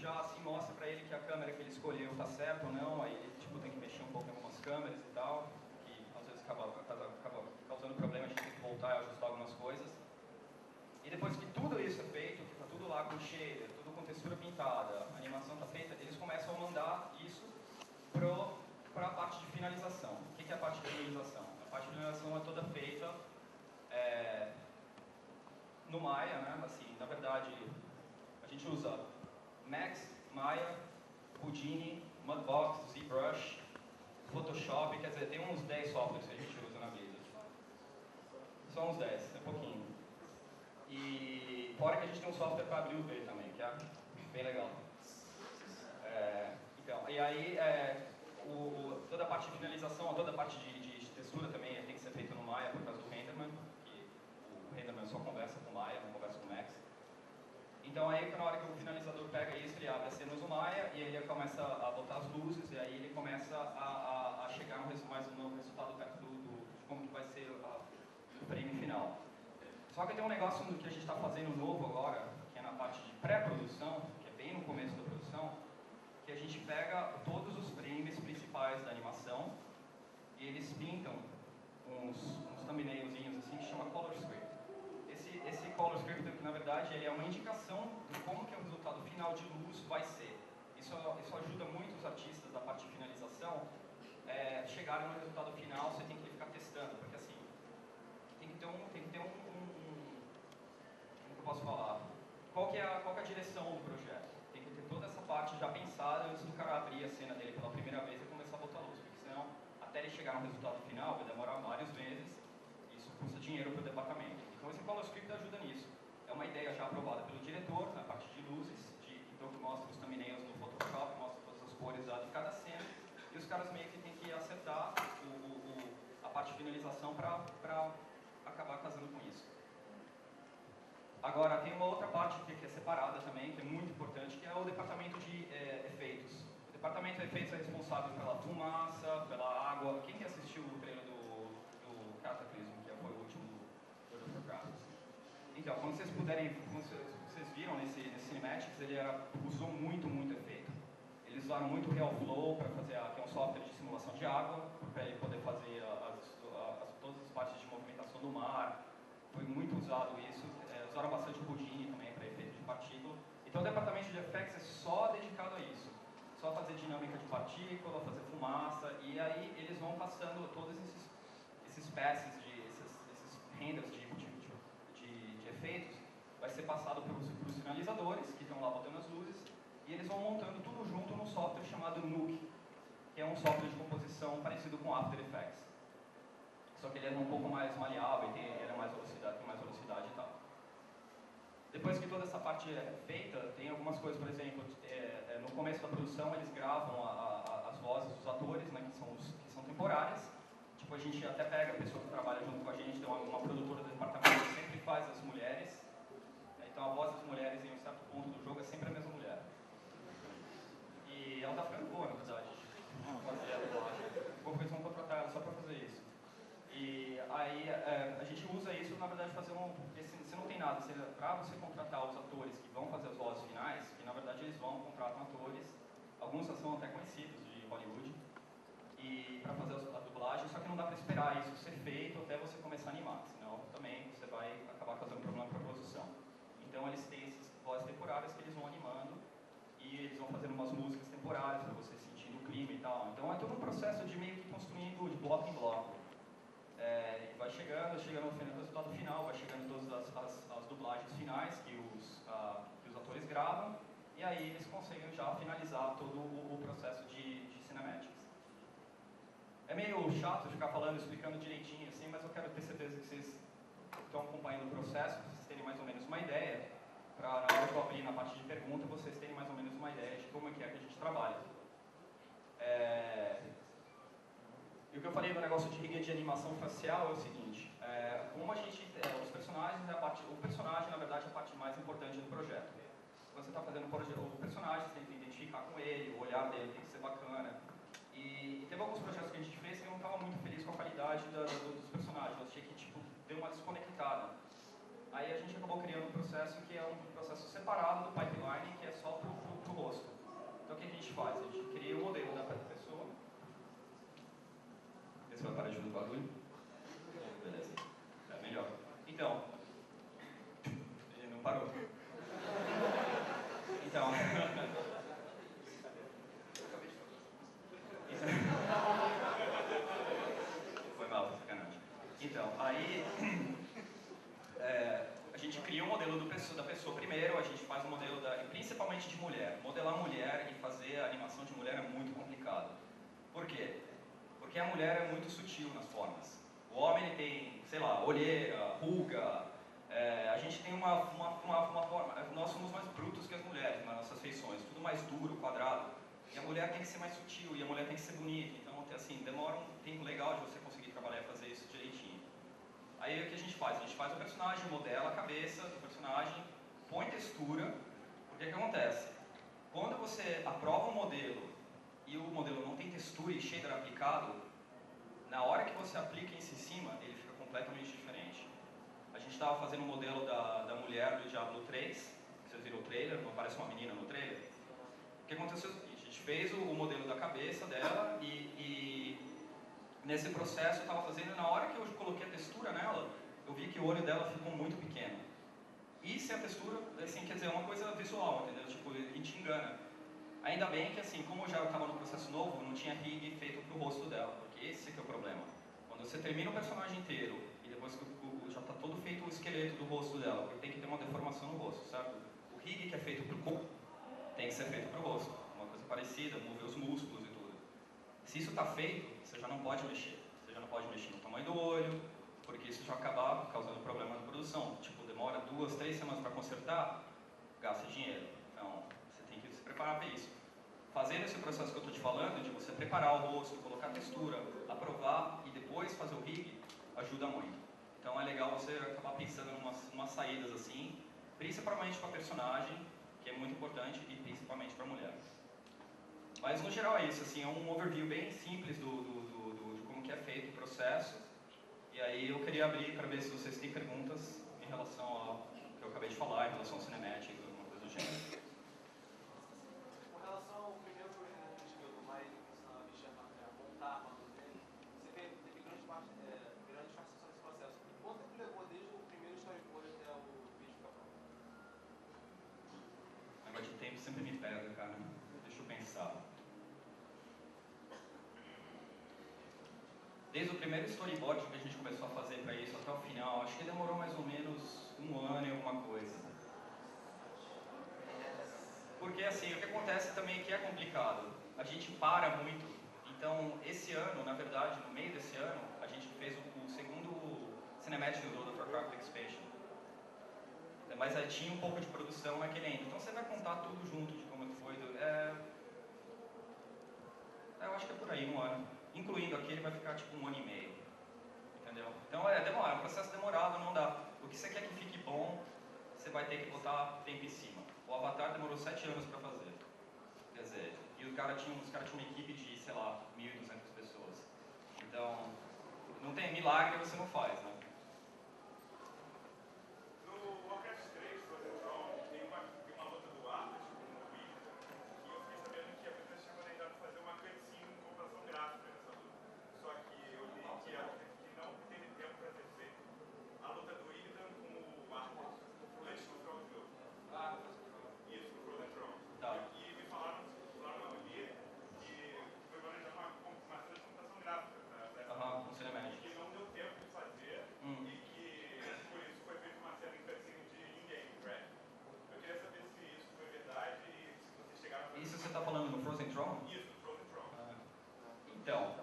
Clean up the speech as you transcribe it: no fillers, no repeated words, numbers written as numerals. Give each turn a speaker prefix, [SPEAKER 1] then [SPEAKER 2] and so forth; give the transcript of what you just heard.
[SPEAKER 1] já assim mostra para ele que a câmera que ele escolheu está certa ou não, aí ele tipo, tem que mexer um pouco em algumas câmeras e tal, que às vezes acaba causando problema, a gente tem que voltar e ajustar algumas coisas. E depois que tudo isso é feito, que está tudo lá com shader, tudo com textura pintada, a animação está feita, eles começam a mandar isso para a parte de finalização. O que é a parte de finalização? A parte de finalização é toda feita no Maya, né? Assim, na verdade, a gente usa Max, Maya, Houdini, Mudbox, ZBrush, Photoshop, quer dizer, tem uns 10 softwares que a gente usa na Blizzard. Só uns 10, é pouquinho. E fora que a gente tem um software para abrir o V também, que é bem legal. Então, e aí, toda a parte de finalização, toda a parte de textura também tem que ser feita no Maya por causa do Renderman, que o Renderman só conversa com o Maya, não conversa com o Max. Então aí, na hora que o finalizador pega isso, ele abre as cenas no Maya e aí ele começa a botar as luzes e aí ele começa a chegar no resultado perto de como que vai ser o frame final. Só que tem um negócio que a gente está fazendo novo agora, que é na parte de pré-produção, que é bem no começo da produção, que a gente pega todos os frames principais da animação e eles pintam uns thumbnailzinhos assim que chama Color Script. Esse Color Script, que na verdade ele é uma indicação de como que o resultado final de luz vai ser. Isso ajuda muito os artistas da parte de finalização chegarem no resultado final, você tem que ficar testando, porque assim, tem que ter como que eu posso falar? Qual que é a direção do projeto? Tem que ter toda essa parte já pensada antes do cara abrir a cena dele pela primeira vez e começar a botar luz, porque senão, até ele chegar no resultado final, vai demorar vários meses, e isso custa dinheiro para o departamento. Então esse Color Script ajuda nisso. É uma ideia já aprovada pelo diretor, na parte de luzes, então que mostra os thumbnails no Photoshop, mostra todas as cores lá de cada cena, e os caras meio que têm que acertar a parte de finalização para acabar casando com isso. Agora, tem uma outra parte que é separada também, que é muito importante, que é o departamento de efeitos. O departamento de efeitos é responsável pela fumaça, pela água. Quem que assistiu o trailer do Cataclysm, que foi o último do World of Warcraft? Então, quando vocês viram nesse Cinematics, ele usou muito efeito. Eles usaram muito RealFlow para fazer, que é um software de simulação de água, para ele poder fazer todas as partes de movimentação do mar. Foi muito usado isso. Usaram bastante o Houdini também para efeito de partícula. Então o departamento de effects é só dedicado a isso. Só fazer dinâmica de partícula, fazer fumaça, e aí eles vão passando todos esses passes, esses renders de efeitos, vai ser passado para os finalizadores, que estão lá botando as luzes, e eles vão montando tudo junto num software chamado Nuke, que é um software de composição parecido com After Effects. Só que ele é um pouco mais maleável, ele tem mais velocidade e tal. Depois que toda essa parte é feita, tem algumas coisas, por exemplo, no começo da produção eles gravam as vozes dos atores, né, que são temporárias. Tipo, a gente até pega a pessoa que trabalha junto com a gente, tem uma produtora do departamento que sempre faz as mulheres. Então a voz das mulheres em um certo ponto do jogo é sempre a mesma mulher. E ela tá ficando boa, na verdade. Fazer a dublagem. Eles vão contratar ela só para fazer isso. E aí a gente usa isso, na verdade, fazer porque se não tem nada, para você contratar os atores que vão fazer as vozes finais, que na verdade eles contratam atores, alguns são até conhecidos de Hollywood, e para fazer a dublagem, só que não dá para esperar isso ser feito até você começar a animar, senão também você vai acabar causando problema para a produção. Então eles têm essas vozes temporárias que eles vão animando, e eles vão fazendo umas músicas temporárias para você sentir o clima e tal. Então é todo um processo de meio que construindo de bloco em bloco. Vai chegando no resultado final, vai chegando todas as dublagens finais que os atores gravam, e aí eles conseguem já finalizar todo o processo de cinematics. É meio chato ficar falando, explicando direitinho assim, mas eu quero ter certeza que vocês estão acompanhando o processo, para vocês terem mais ou menos uma ideia, para na hora que eu abrir na parte de pergunta, vocês terem mais ou menos uma ideia de como é que a gente trabalha. E o que eu falei do negócio de rig de animação facial é o seguinte, como a gente, os personagens, o personagem na verdade é a parte mais importante do projeto. Quando você está fazendo o personagem, você tem que identificar com ele, o olhar dele tem que ser bacana. E teve alguns projetos que a gente fez que eu não estava muito feliz com a qualidade dos personagens, eu achei que tipo, deu uma desconectada. Aí a gente acabou criando um processo que é um processo separado do pipeline, que é só para o rosto. barulho? Beleza. É melhor. Então, ele não parou. Então, foi mal, sacanagem. Então, aí a gente cria um modelo da pessoa primeiro, a gente faz um modelo principalmente de mulher. Modelar mulher e fazer a animação de mulher é muito complicado. Por quê? Porque a mulher é muito sutil nas formas. O homem ele tem, sei lá, olheira, ruga, a gente tem uma forma, nós somos mais brutos que as mulheres nas nossas feições, tudo mais duro, quadrado. E a mulher tem que ser mais sutil, e a mulher tem que ser bonita. Então, assim, demora um tempo legal de você conseguir trabalhar e fazer isso direitinho. Aí o que a gente faz? A gente faz o personagem, modela a cabeça do personagem, põe textura, porque o que acontece? Quando você aprova um modelo e o modelo não tem textura e shader aplicado, na hora que você aplica em cima, ele fica completamente diferente. A gente estava fazendo um modelo da mulher do Diablo 3, vocês viram o trailer, não aparece uma menina no trailer? O que aconteceu é o seguinte, a gente fez o modelo da cabeça dela e nesse processo eu estava fazendo, na hora que eu coloquei a textura nela, eu vi que o olho dela ficou muito pequeno. E se a textura, assim, quer dizer, é uma coisa visual, entendeu? Tipo, ele te engana. Ainda bem que, assim, como eu já estava no processo novo, não tinha rig feito pro rosto dela, porque esse que é o problema. Quando você termina o personagem inteiro e depois que já está todo feito o esqueleto do rosto dela, porque tem que ter uma deformação no rosto, certo? O rig que é feito pro corpo tem que ser feito pro rosto. Uma coisa parecida, mover os músculos e tudo. Se isso está feito, você já não pode mexer. Você já não pode mexer no tamanho do olho, porque isso já acaba causando problema na produção. Tipo, demora 2, 3 semanas para consertar, gasta dinheiro. Então, você tem que se preparar para isso. Fazendo esse processo que eu estou te falando, de você preparar o rosto, colocar textura, aprovar e depois fazer o rig, ajuda muito. Então é legal você acabar pensando em umas saídas assim, principalmente para personagem, que é muito importante, e principalmente para mulher. Mas no geral é isso, assim, é um overview bem simples de como que é feito o processo. E aí eu queria abrir para ver se vocês têm perguntas em relação ao que eu acabei de falar, em relação ao cinemático, alguma coisa do gênero.
[SPEAKER 2] Com relação ao primeiro projeto que a gente viu do Mike, ensinando a mexer, a montar a armadura dele, você teve grande participação nesse processo. Quanto tempo levou desde o primeiro storyboard até o vídeo ficar pronto?
[SPEAKER 1] O negócio de tempo sempre me pega, cara. Deixa eu pensar. Desde o primeiro storyboard que a gente começou a fazer para isso até o final, acho que demorou mais ou menos 1 ano e alguma coisa. Porque assim, o que acontece também é que é complicado. A gente para muito. Então, esse ano, na verdade, no meio desse ano, a gente fez o segundo Cinematic do World of Warcraft Expansion. Mas aí tinha um pouco de produção naquele end. Então você vai contar tudo junto de como foi. Eu acho que é por aí, 1 ano. Incluindo aqui, ele vai ficar tipo 1 ano e meio. Entendeu? Então demora, é um processo demorado, não dá. O que você quer que fique bom, você vai ter que botar tempo em cima. O Avatar demorou 7 anos para fazer. Quer dizer, e os caras tinham uma equipe de, sei lá, 1.200 pessoas. Então, não tem milagre, você não faz, né?
[SPEAKER 3] No Warcraft 3, por exemplo, tem uma luta do Arthas com o Wizard, e eu fiquei sabendo que a Blizzard tinha planejado fazer uma cutscene com computação gráfica nessa luta. Só que eu li que não teve tempo para ter feito a luta do Illidan com o Arthas, antes do final do jogo. Isso, no Frozen Throne.
[SPEAKER 1] Tá.
[SPEAKER 3] E me falaram no dia que foi planejado uma cena de computação gráfica para essa luta.
[SPEAKER 1] Com Cinematic.
[SPEAKER 3] Que não deu tempo de fazer e que por isso foi feita uma cena em cutscene de in-game, right? Eu queria saber se isso foi verdade e se vocês chegaram a fazer.
[SPEAKER 1] Isso você está falando no Frozen Throne?
[SPEAKER 3] Isso, Frozen Throne.
[SPEAKER 1] Então,